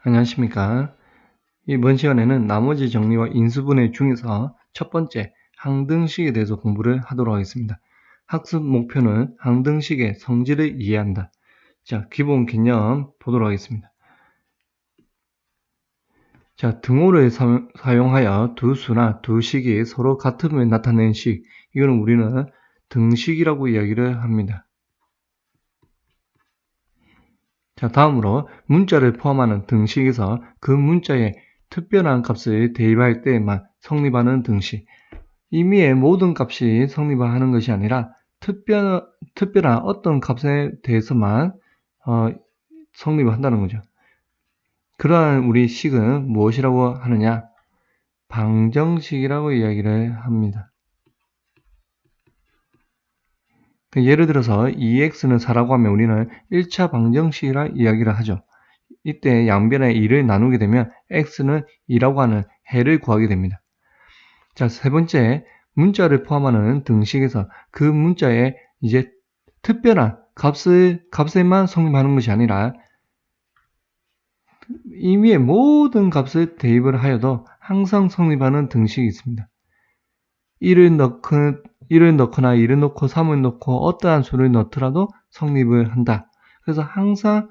안녕하십니까. 이번 시간에는 나머지 정리와 인수분해 중에서 첫 번째 항등식에 대해서 공부를 하도록 하겠습니다. 학습 목표는 항등식의 성질을 이해한다. 자, 기본 개념 보도록 하겠습니다. 자, 등호를 사용하여 두 수나 두 식이 서로 같음을 나타내는 식, 이거는 우리는 등식이라고 이야기를 합니다. 자, 다음으로 문자를 포함하는 등식에서 그 문자에 특별한 값을 대입할 때만 성립하는 등식. 임의의 모든 값이 성립하는 것이 아니라 특별한 어떤 값에 대해서만 성립을 한다는 거죠. 그러한 우리 식은 무엇이라고 하느냐? 방정식이라고 이야기를 합니다. 예를 들어서 2x는 4라고 하면 우리는 1차 방정식이라 이야기를 하죠. 이때 양변에 2를 나누게 되면 x는 2라고 하는 해를 구하게 됩니다. 자, 세 번째, 문자를 포함하는 등식에서 그 문자에 이제 특별한 값에만 성립하는 것이 아니라 임의의 모든 값을 대입을 하여도 항상 성립하는 등식이 있습니다. 1을 넣거나 2를 넣고 3을 넣고 어떠한 수를 넣더라도 성립을 한다. 그래서 항상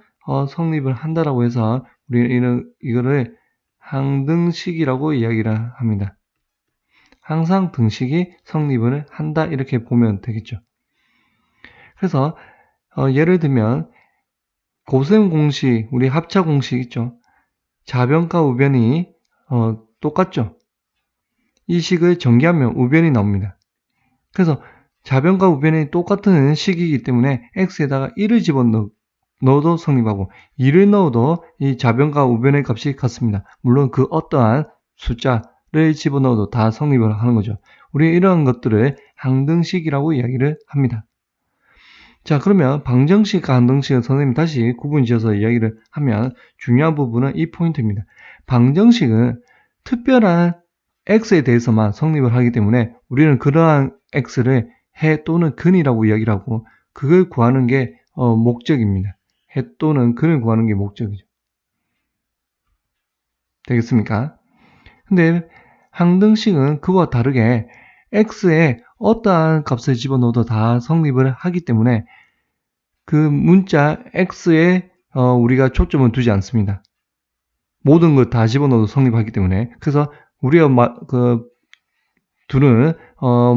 성립을 한다라고 해서 우리는 이거를 항등식이라고 이야기를 합니다. 항상 등식이 성립을 한다 이렇게 보면 되겠죠. 그래서 예를 들면 고셈 공식, 우리 합차 공식 있죠. 좌변과 우변이 똑같죠. 이 식을 전개하면 우변이 나옵니다. 그래서 좌변과 우변이 똑같은 식이기 때문에 x에다가 1을 집어넣어도 성립하고 2를 넣어도 이 좌변과 우변의 값이 같습니다. 물론 그 어떠한 숫자를 집어넣어도 다 성립을 하는 거죠. 우리 이러한 것들을 항등식이라고 이야기를 합니다. 자, 그러면 방정식과 항등식을 선생님이 다시 구분 지어서 이야기를 하면 중요한 부분은 이 포인트입니다. 방정식은 특별한 x에 대해서만 성립을 하기 때문에 우리는 그러한 x를 해 또는 근이라고 이야기를 하고 그걸 구하는 게 목적입니다. 해 또는 근을 구하는 게 목적이죠. 되겠습니까? 근데 항등식은 그와 다르게 x에 어떠한 값을 집어넣어도 다 성립을 하기 때문에 그 문자 x에 우리가 초점을 두지 않습니다. 모든 걸 다 집어넣어도 성립하기 때문에. 그래서 우리가 두는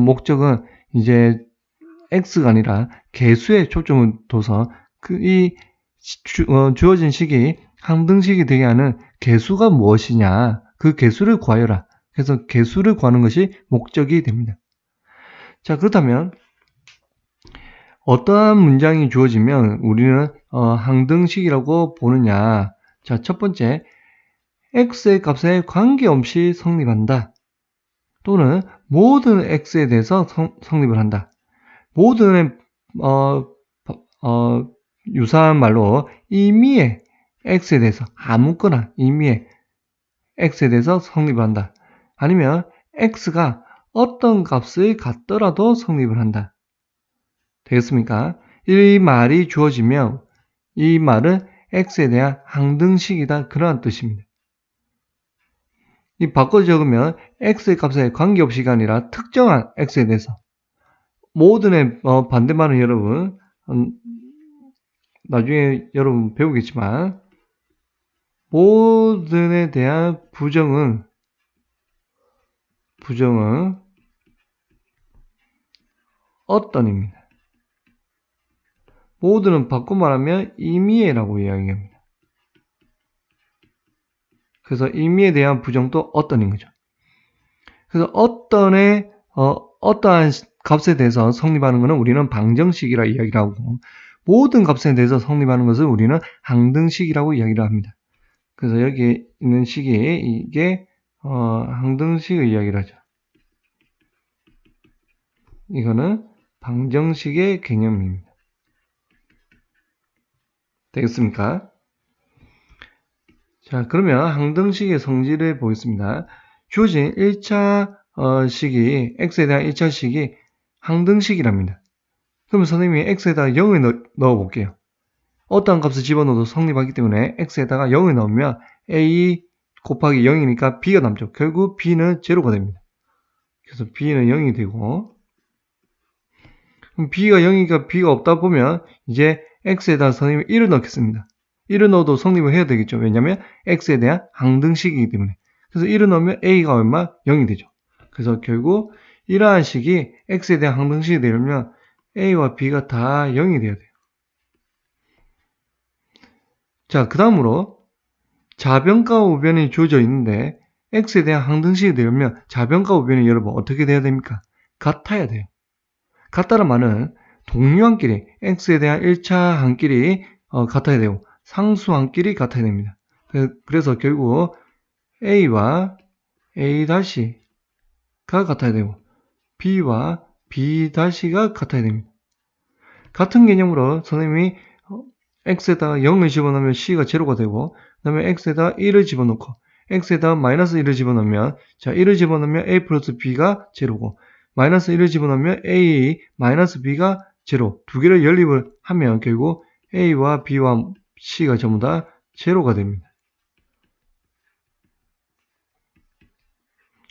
목적은 이제 x가 아니라 개수에 초점을 둬서 주어진 식이 항등식이 되게 하는 개수가 무엇이냐, 그 개수를 구하여라. 그래서 개수를 구하는 것이 목적이 됩니다. 자, 그렇다면 어떠한 문장이 주어지면 우리는 항등식이라고 보느냐. 자, 첫 번째, x의 값에 관계없이 성립한다. 또는 모든 x에 대해서 성립을 한다. 모든의 유사한 말로 임의의 x에 대해서 아무거나 임의의 x에 대해서 성립을 한다. 아니면 x가 어떤 값을 갖더라도 성립을 한다. 되겠습니까? 이 말이 주어지면 이 말은 x에 대한 항등식이다. 그러한 뜻입니다. 이 바꿔 적으면 x의 값에 관계없이가 아니라 특정한 x에 대해서 모든의 반대말은 여러분 나중에 여러분 배우겠지만 모든에 대한 부정은 어떤입니다. 모든은 바꿔 말하면 임의라고 이야기합니다. 그래서 임의에 대한 부정도 어떤인 거죠. 그래서 어떠한 값에 대해서 성립하는 것은 우리는 방정식이라 이야기를 하고 모든 값에 대해서 성립하는 것을 우리는 항등식이라고 이야기를 합니다. 그래서 여기 있는 식이 이게 항등식의 이야기를 하죠. 이거는 방정식의 개념입니다. 되겠습니까? 자, 그러면 항등식의 성질을 보겠습니다. 주어진 1차 식이 x에 대한 1차 식이 항등식이랍니다. 그러면 선생님이 x에다가 0을 넣어 볼게요. 어떠한 값을 집어넣어도 성립하기 때문에 x에다가 0을 넣으면 A 곱하기 0이니까 B가 남죠. 결국 B는 제로가 됩니다. 그래서 B는 0이 되고, 그럼 B가 0이니까 B가 없다 보면 이제 X에다 선생님이 1을 넣겠습니다. 1을 넣어도 성립을 해야 되겠죠. 왜냐면 X에 대한 항등식이기 때문에. 그래서 1을 넣으면 A가 얼마? 0이 되죠. 그래서 결국 이러한 식이 X에 대한 항등식이 되려면 A와 B가 다 0이 돼야 돼요. 자, 그 다음으로 좌변과 우변이 주어져 있는데 X에 대한 항등식이 되려면 좌변과 우변이 여러분 어떻게 돼야 됩니까? 같아야 돼요. 같다는 말은 동류항끼리 X에 대한 1차 항끼리 같아야 되고 상수항끼리 같아야 됩니다. 그래서 결국 A와 A''가 같아야 되고 B와 B''가 같아야 됩니다. 같은 개념으로 선생님이 X에다가 0을 집어넣으면 C가 제로가 되고 그 다음에 X에다가 1을 집어넣고 X에다가 마이너스 1을 집어넣으면 자 1을 집어넣으면 A 플러스 B가 제로고 마이너스 1을 집어넣으면 A 마이너스 B가 제로 두 개를 연립을 하면 결국 A와 B와 C가 전부 다 제로가 됩니다.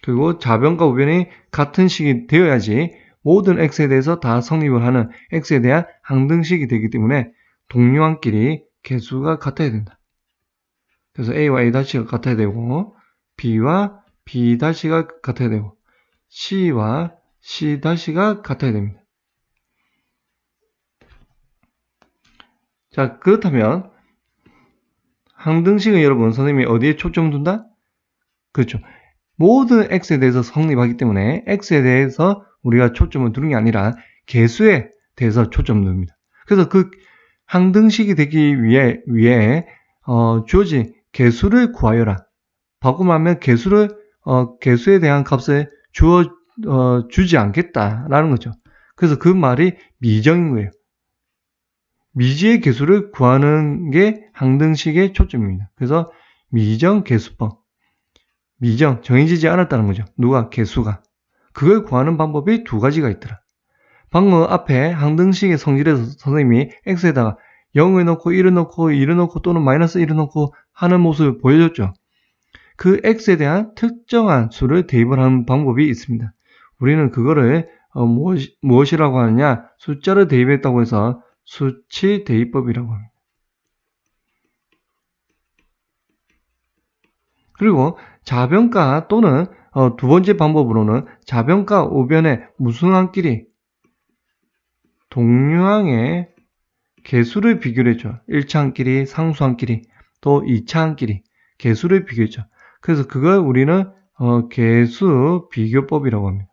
그리고 좌변과 우변이 같은 식이 되어야지 모든 X에 대해서 다 성립을 하는 X에 대한 항등식이 되기 때문에 동류항끼리 개수가 같아야 된다. 그래서 A와 A''가 같아야 되고 B와 B''가 같아야 되고 C와 C''가 같아야 됩니다. 자, 그렇다면 항등식은 여러분 선생님이 어디에 초점 둔다? 그렇죠. 모든 X에 대해서 성립하기 때문에 X에 대해서 우리가 초점을 두는 게 아니라 개수에 대해서 초점을 둡니다. 그래서 그 항등식이 되기 위해 주어진 개수를 구하여라. 바꾸면 개수에 대한 값을 주지 않겠다라는 거죠. 그래서 그 말이 미정인 거예요. 미지의 개수를 구하는 게 항등식의 초점입니다. 그래서 미정개수법. 미정, 정해지지 않았다는 거죠. 누가? 개수가. 그걸 구하는 방법이 두 가지가 있더라. 방금 앞에 항등식의 성질에서 선생님이 X에다가 0을 넣고 1을 넣고 2를 넣고 또는 마이너스 1을 넣고 하는 모습을 보여줬죠. 그 X에 대한 특정한 수를 대입을 하는 방법이 있습니다. 우리는 그거를 무엇이라고 하느냐? 숫자를 대입했다고 해서 수치 대입법이라고 합니다. 그리고 좌변가 또는 두 번째 방법으로는 좌변과 우변의 무승항끼리 동류항의 개수를 비교했죠. 1차항끼리, 상수항끼리, 또 2차항끼리 개수를 비교했죠. 그래서 그걸 우리는 개수 비교법이라고 합니다.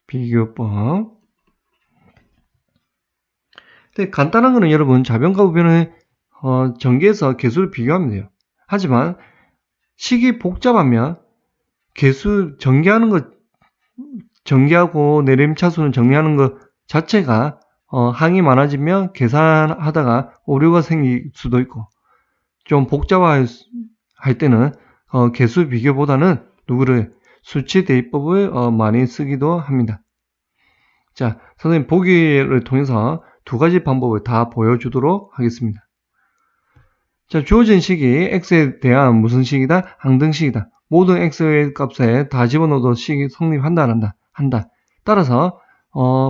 비교법. 근데 간단한 거는 여러분 좌변과 우변을 전개해서 개수를 비교하면 돼요. 하지만 식이 복잡하면 개수 전개하고 내림차수는 정리하는 것 자체가 항이 많아지면 계산하다가 오류가 생길 수도 있고 좀 복잡할 때는 개수 비교보다는 수치 대입법을 많이 쓰기도 합니다. 자, 선생님 보기를 통해서 두 가지 방법을 다 보여주도록 하겠습니다. 자, 주어진 식이 X에 대한 무슨 식이다? 항등식이다. 모든 X의 값에 다 집어넣어도 식이 성립한다, 안 한다? 한다. 따라서,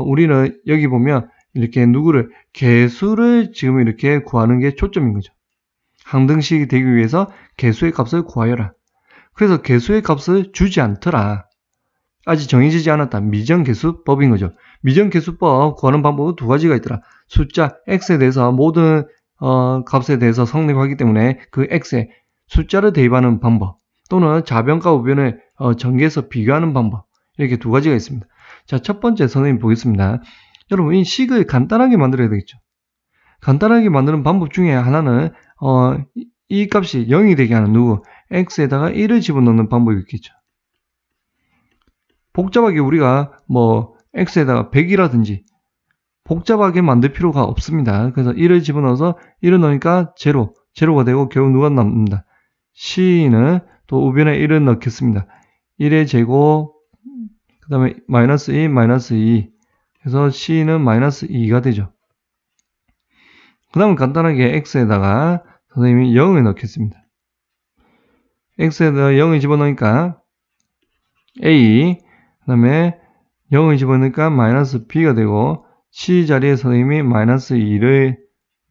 우리는 여기 보면 이렇게 개수를 지금 이렇게 구하는 게 초점인 거죠. 항등식이 되기 위해서 개수의 값을 구하여라. 그래서 개수의 값을 주지 않더라. 아직 정해지지 않았다. 미정개수법인 거죠. 미정개수법 구하는 방법은 두 가지가 있더라. 숫자 X에 대해서 모든 값에 대해서 성립하기 때문에 그 X에 숫자를 대입하는 방법 또는 좌변과 우변을 전개해서 비교하는 방법 이렇게 두 가지가 있습니다. 자, 첫 번째 선생님 보겠습니다. 여러분 이 식을 간단하게 만들어야 되겠죠. 간단하게 만드는 방법 중에 하나는 이 값이 0이 되게 하는 X에다가 1을 집어넣는 방법이 있겠죠. 복잡하게 우리가 X에다가 100이라든지 복잡하게 만들 필요가 없습니다. 그래서 1을 집어넣어서 1을 넣으니까 제로가 되고 결국 누가 남는다? C는 또 우변에 1을 넣겠습니다. 1의 제곱, 그 다음에 마이너스 2, 마이너스 2. 그래서 C는 마이너스 2가 되죠. 그 다음에 간단하게 x에다가 선생님이 0을 넣겠습니다. x에다가 0을 집어넣으니까 a, 그 다음에 0을 집어넣으니까 마이너스 b가 되고 c 자리에 선생님이 마이너스 2를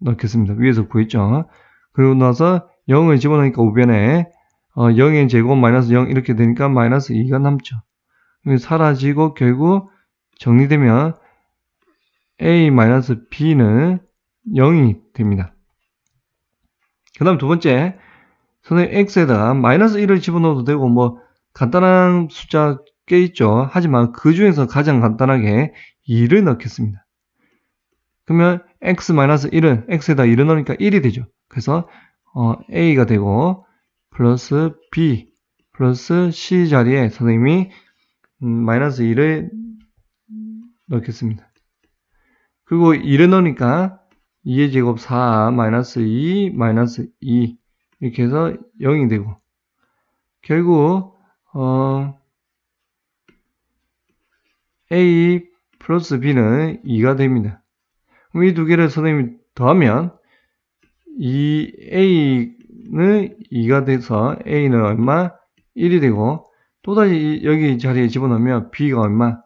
넣겠습니다. 위에서 구했죠. 그리고 나서 0을 집어넣으니까 우변에 0의 제곱 마이너스 0 이렇게 되니까 마이너스 2가 남죠. 사라지고 결국 정리되면 a-b는 0이 됩니다. 그 다음 두 번째, 선생님 x에다가 마이너스 1을 집어넣어도 되고 뭐 간단한 숫자 꽤 있죠. 하지만 그 중에서 가장 간단하게 2를 넣겠습니다. 그러면 x-1은 x에다 1을 넣으니까 1이 되죠. 그래서 a가 되고 플러스 b 플러스 c 자리에 선생님이 마이너스 2를 넣겠습니다. 그리고 2를 넣으니까 2의 제곱 4 마이너스 2 마이너스 2 이렇게 해서 0이 되고 결국 a 플러스 b는 2가 됩니다. 그럼 이 두 개를 선생님이 더하면 이 a는 2가 돼서 a는 얼마? 1이 되고 또다시 여기 자리에 집어넣으면 b가 얼마?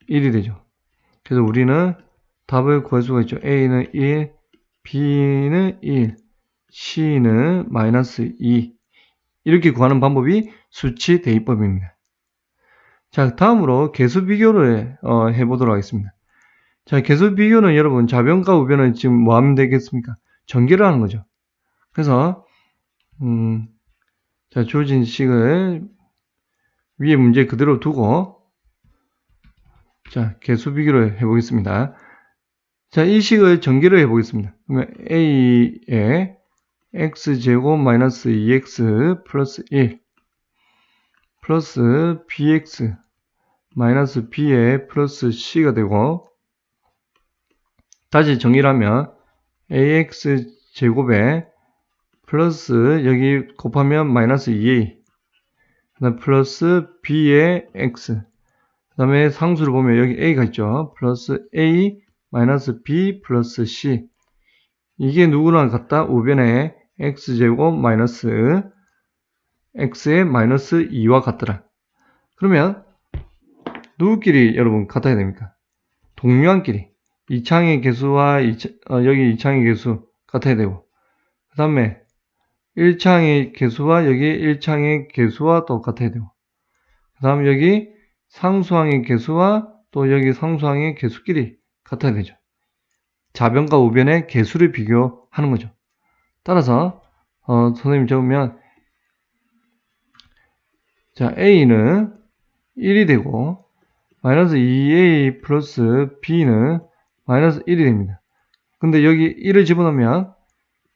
1이 되죠. 그래서 우리는 답을 구할 수가 있죠. a는 1, b는 1, c는 마이너스 2 이렇게 구하는 방법이 수치 대입법입니다. 자, 다음으로 개수 비교를 해보도록 하겠습니다. 자, 개수 비교는 여러분 좌변과 우변은 지금 뭐 하면 되겠습니까? 전개를 하는 거죠. 그래서 자, 주어진 식을 위에 문제 그대로 두고 자, 개수 비교를 해보겠습니다. 자, 이 식을 전개를 해보겠습니다. 그러면 a에 x제곱 마이너스 2x 플러스 1 플러스 bx 마이너스 b에 플러스 c가 되고 다시 정리를 하면 ax제곱에 플러스 여기 곱하면 마이너스 2a 그다음 플러스 b의 x 그 다음에 상수를 보면 여기 a가 있죠. 플러스 a 마이너스 b 플러스 c 이게 누구랑 같다? 우변에 x제곱 마이너스 x의 마이너스 2와 같더라. 그러면 누구끼리 여러분 같아야 됩니까? 동류한끼리 이창의 개수와 여기 이창의 개수 같아야 되고 그 다음에 1창의 개수와 여기 1창의 개수와 또 같아야 되고 그 다음 여기 상수항의 개수와 또 여기 상수항의 개수끼리 같아야 되죠. 좌변과 우변의 개수를 비교하는 거죠. 따라서 선생님 적으면 자 a는 1이 되고 마이너스 2a 플러스 b는 마이너스 1이 됩니다. 근데 여기 1을 집어넣으면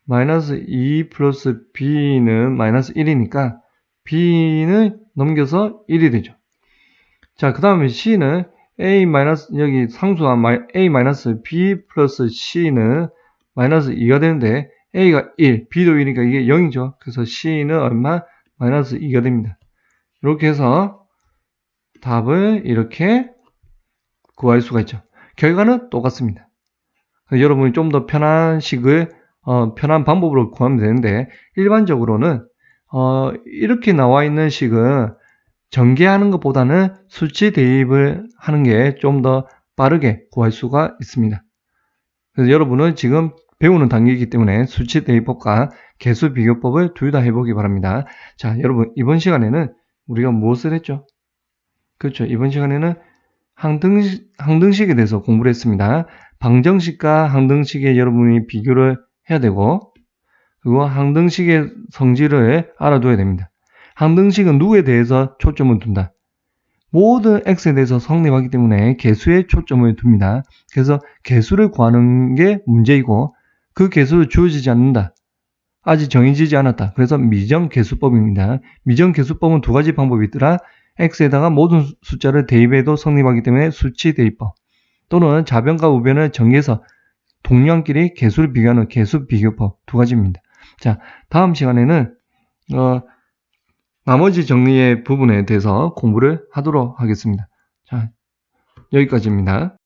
마이너스 2 플러스 b는 마이너스 1이니까 b는 넘겨서 1이 되죠. 자, 그 다음에 c는 a 마이너스 여기 상수한 a 마이너스 b 플러스 c는 마이너스 2가 되는데 a가 1, b도 1이니까 이게 0이죠. 그래서 c는 얼마? 마이너스 2가 됩니다. 이렇게 해서 답을 이렇게 구할 수가 있죠. 결과는 똑같습니다. 여러분이 좀 더 편한 식을 편한 방법으로 구하면 되는데 일반적으로는 이렇게 나와 있는 식은 전개하는 것보다는 수치 대입을 하는 게 좀 더 빠르게 구할 수가 있습니다. 그래서 여러분은 지금 배우는 단계이기 때문에 수치 대입법과 개수 비교법을 둘 다 해보기 바랍니다. 자, 여러분 이번 시간에는 우리가 무엇을 했죠? 그렇죠. 이번 시간에는 항등식에 대해서 공부를 했습니다. 방정식과 항등식에 여러분이 비교를 해야 되고 그리고 항등식의 성질을 알아둬야 됩니다. 항등식은 누구에 대해서 초점을 둔다? 모든 x에 대해서 성립하기 때문에 개수에 초점을 둡니다. 그래서 개수를 구하는 게 문제이고 그 개수를 주어지지 않는다. 아직 정해지지 않았다. 그래서 미정개수법입니다. 미정개수법은 두 가지 방법이 있더라. x에다가 모든 숫자를 대입해도 성립하기 때문에 수치 대입법 또는 좌변과 우변을 정리해서 동류한끼리 개수를 비교하는 개수 비교법 두 가지입니다. 자, 다음 시간에는 나머지 정리의 부분에 대해서 공부를 하도록 하겠습니다. 자, 여기까지입니다.